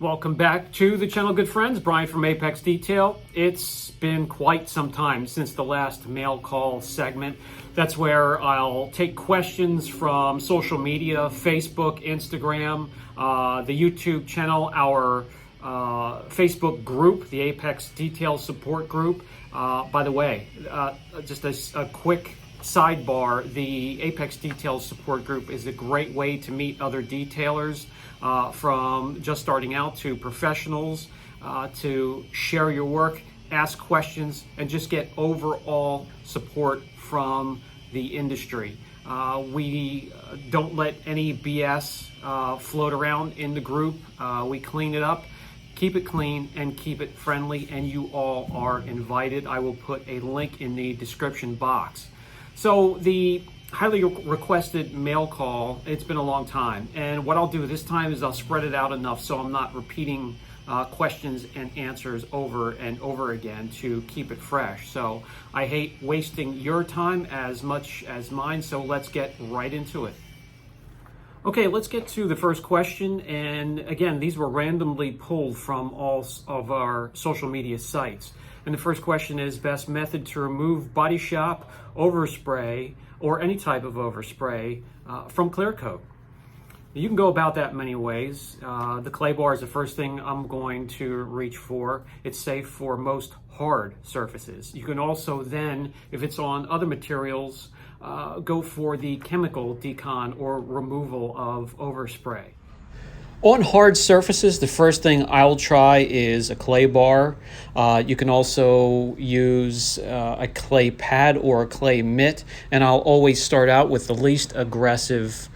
Welcome back to the channel, good friends. Brian from Apex Detail. It's been quite some time since the last mail call segment. That's where I'll take questions from social media, Facebook, Instagram, the YouTube channel, our Facebook group, the Apex Detail Support Group. By the way, just a quick sidebar, the Apex Detail Support Group is a great way to meet other detailers, from just starting out to professionals, to share your work, ask questions, and just get overall support from the industry. We don't let any BS float around in the group. We clean it up, keep it clean, and keep it friendly, and you all are invited. I will put a link in the description box. So the highly requested mail call, it's been a long time, and what I'll do this time is I'll spread it out enough so I'm not repeating questions and answers over and over again to keep it fresh. So I hate wasting your time as much as mine, so let's get right into it. Okay, let's get to the first question, and again, these were randomly pulled from all of our social media sites. And the first question is, best method to remove body shop, overspray, or any type of overspray from clear coat. You can go about that many ways. The clay bar is the first thing I'm going to reach for. It's safe for most hard surfaces. You can also then, if it's on other materials, go for the chemical decon or removal of overspray. On hard surfaces, the first thing I'll try is a clay bar. You can also use a clay pad or a clay mitt, and I'll always start out with the least aggressive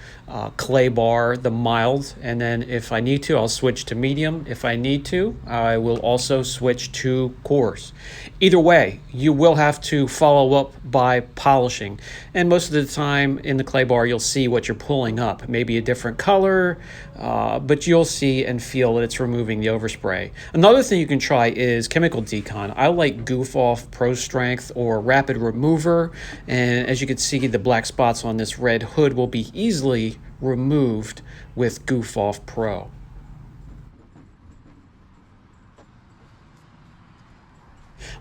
clay bar, the mild, and then if I need to, I'll switch to medium. If I need to, I will also switch to coarse. Either way, you will have to follow up by polishing, and most of the time in the clay bar you'll see what you're pulling up, maybe a different color, but you'll see and feel that it's removing the overspray. Another thing you can try is chemical decon. I like Goof Off Pro Strength or Rapid Remover, and as you can see, the black spots on this red hood will be easily removed with Goof Off Pro.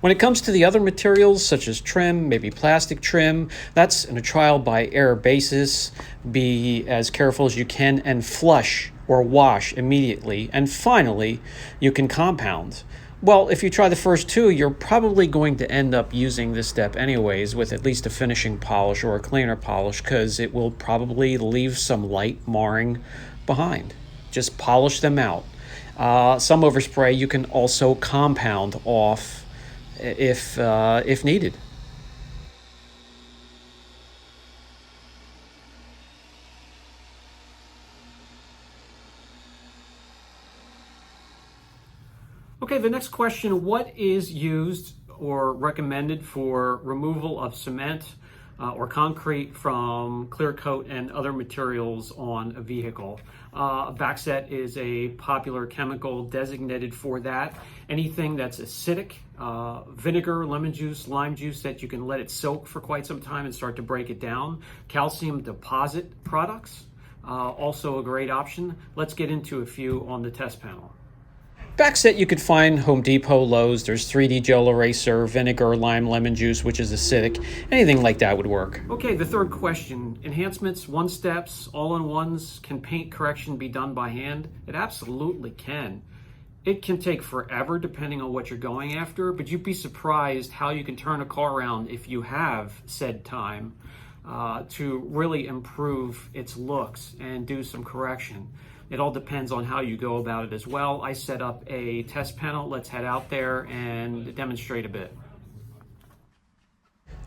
When it comes to the other materials, such as trim, maybe plastic trim, that's in a trial by error basis. Be as careful as you can and flush or wash immediately. And finally, you can compound. Well, if you try the first two, you're probably going to end up using this step anyways with at least a finishing polish or a cleaner polish, because it will probably leave some light marring behind. Just polish them out. Some overspray you can also compound off if needed. Okay, the next question, what is used or recommended for removal of cement or concrete from clear coat and other materials on a vehicle? Backset is a popular chemical designated for that. Anything that's acidic, vinegar, lemon juice, lime juice that you can let it soak for quite some time and start to break it down. Calcium deposit products, also a great option. Let's get into a few on the test panel. Backset you could find Home Depot, Lowe's. There's 3D gel eraser, vinegar, lime, lemon juice, which is acidic. Anything like that would work. Okay, the third question. Enhancements, one-steps, all-in-ones. Can paint correction be done by hand? It absolutely can. It can take forever depending on what you're going after, but you'd be surprised how you can turn a car around if you have said time to really improve its looks and do some correction. It all depends on how you go about it as well. I set up a test panel. Let's head out there and demonstrate a bit.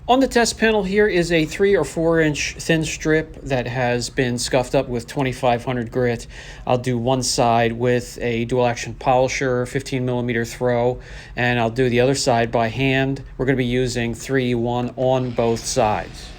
On the test panel here is a 3 or 4 inch thin strip that has been scuffed up with 2500 grit. I'll do one side with a dual action polisher, 15 millimeter throw, and I'll do the other side by hand. We're going to be using 3-1 on both sides.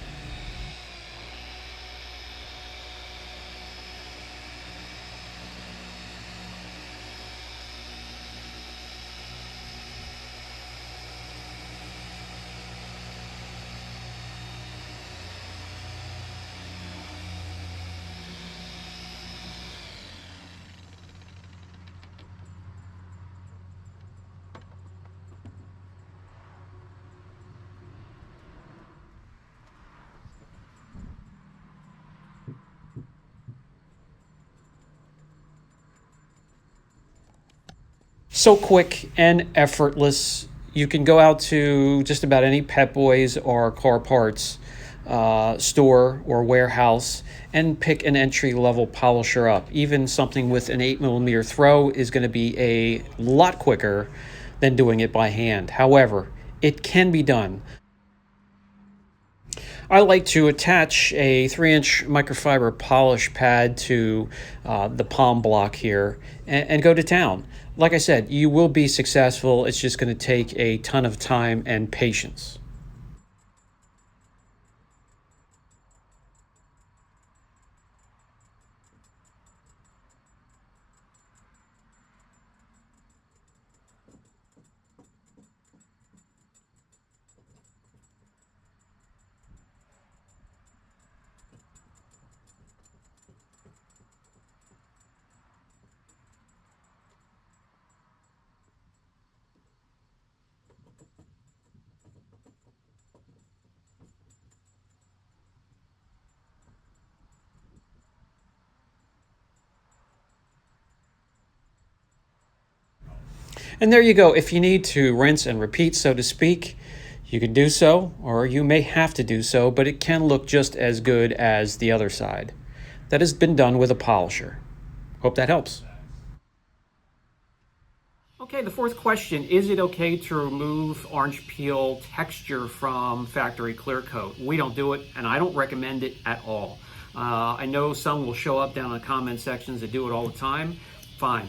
So quick and effortless. You can go out to just about any Pep Boys or car parts store or warehouse and pick an entry level polisher up. Even something with an 8mm throw is going to be a lot quicker than doing it by hand. However, it can be done. I like to attach a 3-inch microfiber polish pad to the palm block here and go to town. Like I said, you will be successful. It's just going to take a ton of time and patience. And there you go. If you need to rinse and repeat, so to speak, you can do so, or you may have to do so, but it can look just as good as the other side. That has been done with a polisher. Hope that helps. Okay, the fourth question, is it okay to remove orange peel texture from factory clear coat? We don't do it, and I don't recommend it at all. I know some will show up down in the comment sections that do it all the time. Fine,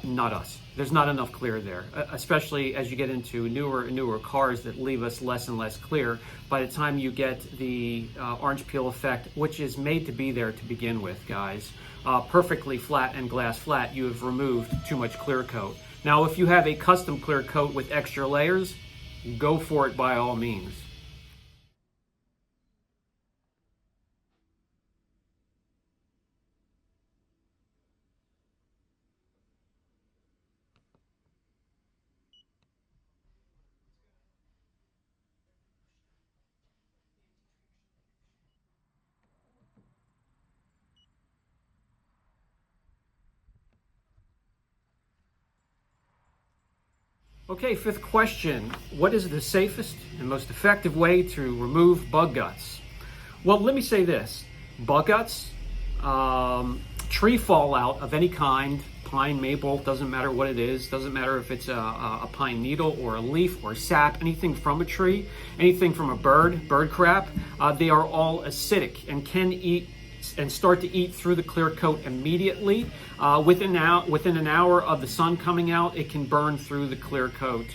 not us. There's not enough clear there, especially as you get into newer and newer cars that leave us less and less clear. By the time you get the orange peel effect, which is made to be there to begin with, guys, perfectly flat and glass flat, you have removed too much clear coat. Now, if you have a custom clear coat with extra layers, go for it by all means. Okay, fifth question. What is the safest and most effective way to remove bug guts? Well, let me say this. Bug guts, tree fallout of any kind, pine, maple, doesn't matter what it is, doesn't matter if it's a pine needle or a leaf or sap, anything from a tree, anything from a bird crap, they are all acidic and can eat and start to eat through the clear coat immediately. Within an hour of the sun coming out, it can burn through the clear coat,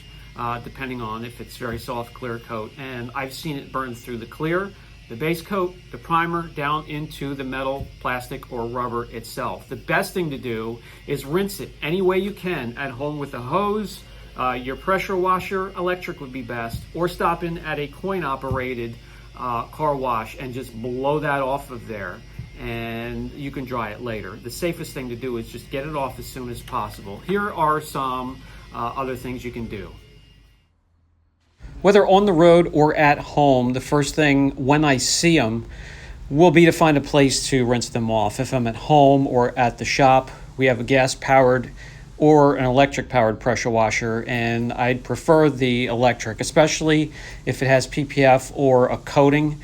depending on if it's very soft clear coat. And I've seen it burn through the clear, the base coat, the primer, down into the metal, plastic, or rubber itself. The best thing to do is rinse it any way you can at home with a hose, your pressure washer, electric would be best, or stop in at a coin-operated car wash and just blow that off of there. And you can dry it later. The safest thing to do is just get it off as soon as possible. Here are some other things you can do. Whether on the road or at home, the first thing when I see them will be to find a place to rinse them off. If I'm at home or at the shop, we have a gas-powered or an electric-powered pressure washer, and I'd prefer the electric, especially if it has PPF or a coating.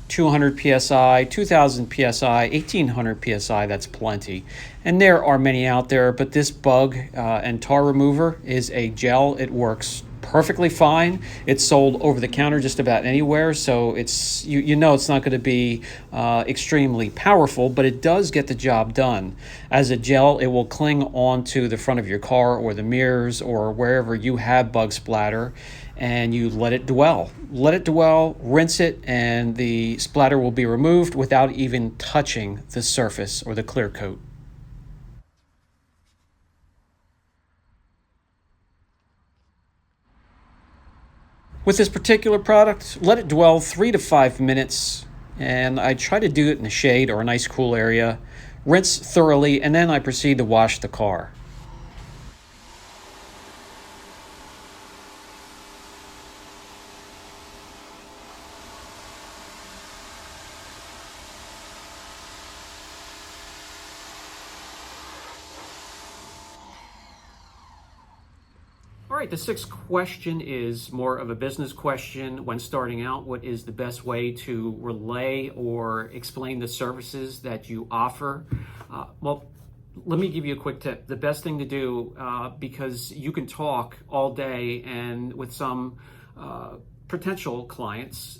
200 psi, 2000 psi, 1800 psi, that's plenty. And there are many out there, but this bug and tar remover is a gel. It works perfectly fine. It's sold over the counter just about anywhere, so it's you know it's not going to be extremely powerful, but it does get the job done. As a gel, it will cling onto the front of your car or the mirrors or wherever you have bug splatter, and you let it dwell. Let it dwell, rinse it, and the splatter will be removed without even touching the surface or the clear coat. With this particular product, let it dwell 3 to 5 minutes, and I try to do it in the shade or a nice cool area. Rinse thoroughly, and then I proceed to wash the car. All right, the sixth question is more of a business question. When starting out, what is the best way to relay or explain the services that you offer? Well, let me give you a quick tip. The best thing to do, because you can talk all day, and with some potential clients,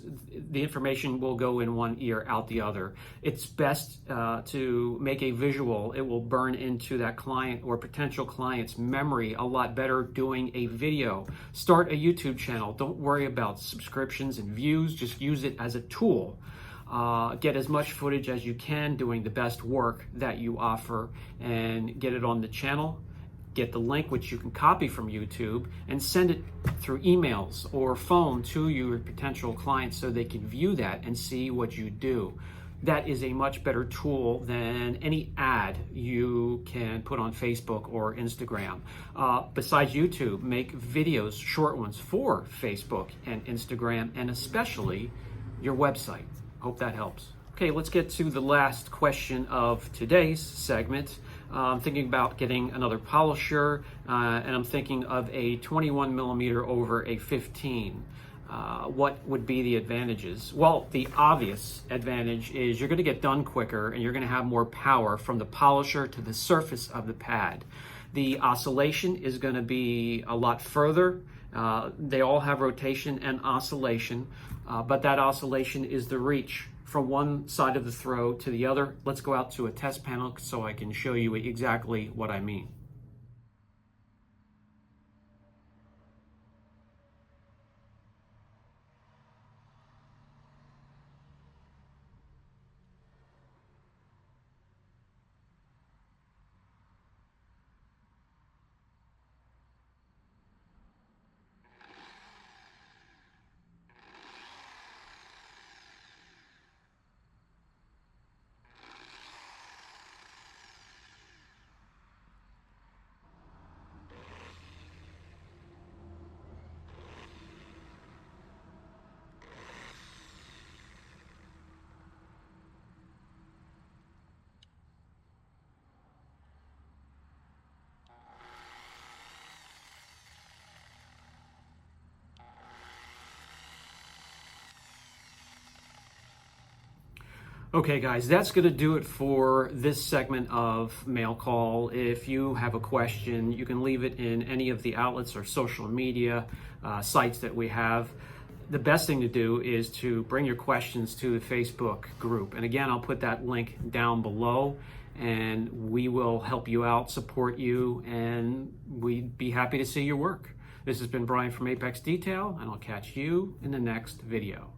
the information will go in one ear, out the other. It's best to make a visual. It will burn into that client or potential client's memory a lot better doing a video. Start a YouTube channel. Don't worry about subscriptions and views. Just use it as a tool. Get as much footage as you can doing the best work that you offer and get it on the channel. Get the link, which you can copy from YouTube, and send it through emails or phone to your potential clients so they can view that and see what you do. That is a much better tool than any ad you can put on Facebook or Instagram. Besides YouTube, make videos, short ones, for Facebook and Instagram, and especially your website. Hope that helps. Okay, let's get to the last question of today's segment. I'm thinking about getting another polisher, and I'm thinking of a 21 millimeter over a 15. What would be the advantages? Well, the obvious advantage is you're going to get done quicker, and you're going to have more power from the polisher to the surface of the pad. The oscillation is going to be a lot further. They all have rotation and oscillation, but that oscillation is the reach from one side of the throw to the other. Let's go out to a test panel so I can show you exactly what I mean. Okay, guys, that's going to do it for this segment of Mail Call. If you have a question, you can leave it in any of the outlets or social media sites that we have. The best thing to do is to bring your questions to the Facebook group. And again, I'll put that link down below, and we will help you out, support you, and we'd be happy to see your work. This has been Brian from Apex Detail, and I'll catch you in the next video.